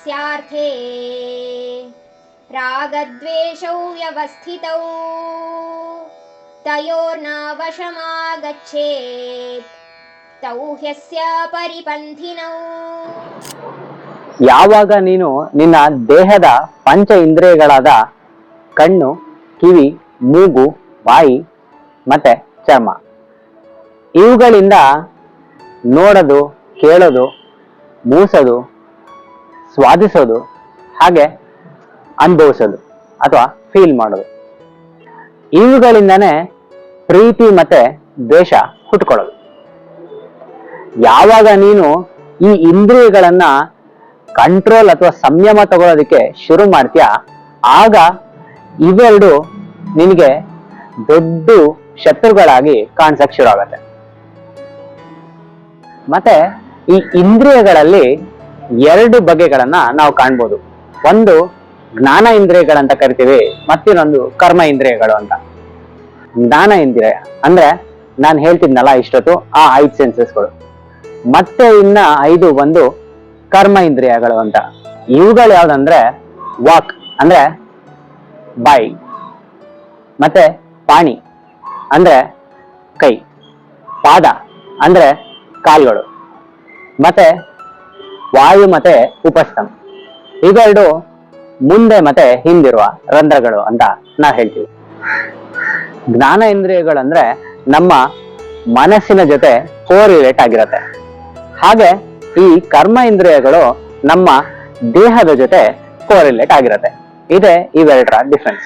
तस्यार्थे रागद्वेषौ व्यवस्थितौ तयोर्न वशमागच्छेत् तौ ह्यस्य परिपन्थिनौ. ಯಾವಾಗ ನೀನು ನಿನ್ನ ದೇಹದ ಪಂಚ ಇಂದ್ರಿಯಗಳಾದ ಕಣ್ಣು, ಕಿವಿ, ಮೂಗು, ಬಾಯಿ ಮತ್ತೆ ಚರ್ಮ ಇವುಗಳಿಂದ ನೋಡೋದು, ಕೇಳೋದು, ಮೂಸೋದು, ಸ್ವಾದಿಸೋದು, ಹಾಗೆ ಅನುಭವಿಸೋದು ಅಥವಾ ಫೀಲ್ ಮಾಡೋದು, ಇವುಗಳಿಂದನೇ ಪ್ರೀತಿ ಮತ್ತೆ ದ್ವೇಷ ಹುಟ್ಕೊಳ್ಳೋದು. ಯಾವಾಗ ನೀನು ಈ ಇಂದ್ರಿಯಗಳನ್ನ ಕಂಟ್ರೋಲ್ ಅಥವಾ ಸಂಯಮ ತಗೊಳ್ಳೋದಕ್ಕೆ ಶುರು ಮಾಡ್ತೀಯ, ಆಗ ಇವೆರಡು ನಿನಗೆ ದೊಡ್ಡ ಶತ್ರುಗಳಾಗಿ ಕಾಣಿಸಕ್ ಶುರು ಆಗತ್ತೆ. ಮತ್ತೆ ಈ ಇಂದ್ರಿಯಗಳಲ್ಲಿ ಎರಡು ಬಗೆಗಳನ್ನ ನಾವು ಕಾಣ್ಬೋದು. ಒಂದು ಜ್ಞಾನ ಇಂದ್ರಿಯಗಳಂತ ಕರಿತೀವಿ, ಮತ್ತಿನ್ನೊಂದು ಕರ್ಮ ಇಂದ್ರಿಯಗಳು ಅಂತ. ಜ್ಞಾನ ಇಂದ್ರಿಯ ಅಂದ್ರೆ ನಾನು ಹೇಳ್ತಿದ್ನಲ್ಲ ಇಷ್ಟೊತ್ತು, ಆ 5 ಸೆನ್ಸಸ್ಗಳು. ಮತ್ತೆ ಇನ್ನ 5 ಬಂದು ಕರ್ಮ ಇಂದ್ರಿಯಗಳು ಅಂತ. ಇವುಗಳು ಯಾವ್ದಂದ್ರೆ ವಾಕ್ ಅಂದ್ರೆ ಬಾಯಿ, ಮತ್ತೆ ಪಾಣಿ ಅಂದ್ರೆ ಕೈ, ಪಾದ ಅಂದ್ರೆ ಕಾಲ್ಗಳು, ಮತ್ತೆ ವಾಯು ಮತ್ತೆ ಉಪಸ್ಥಂ ಇವೆರಡು ಮುಂದೆ ಮತ್ತೆ ಹಿಂದಿರುವ ರಂಧ್ರಗಳು ಅಂತ ನಾವು ಹೇಳ್ತೀವಿ. ಜ್ಞಾನ ಇಂದ್ರಿಯಗಳಂದ್ರೆ ನಮ್ಮ ಮನಸ್ಸಿನ ಜೊತೆ ಕೋರಿಲೇಟ್ ಆಗಿರತ್ತೆ. ಹಾಗೆ ಈ ಕರ್ಮ ಇಂದ್ರಿಯಗಳು ನಮ್ಮ ದೇಹದ ಜೊತೆ ಕೋರಿಲೇಟ್ ಆಗಿರತ್ತೆ. ಇದೇ ಇವೆರಡರ ಡಿಫ್ರೆನ್ಸ್.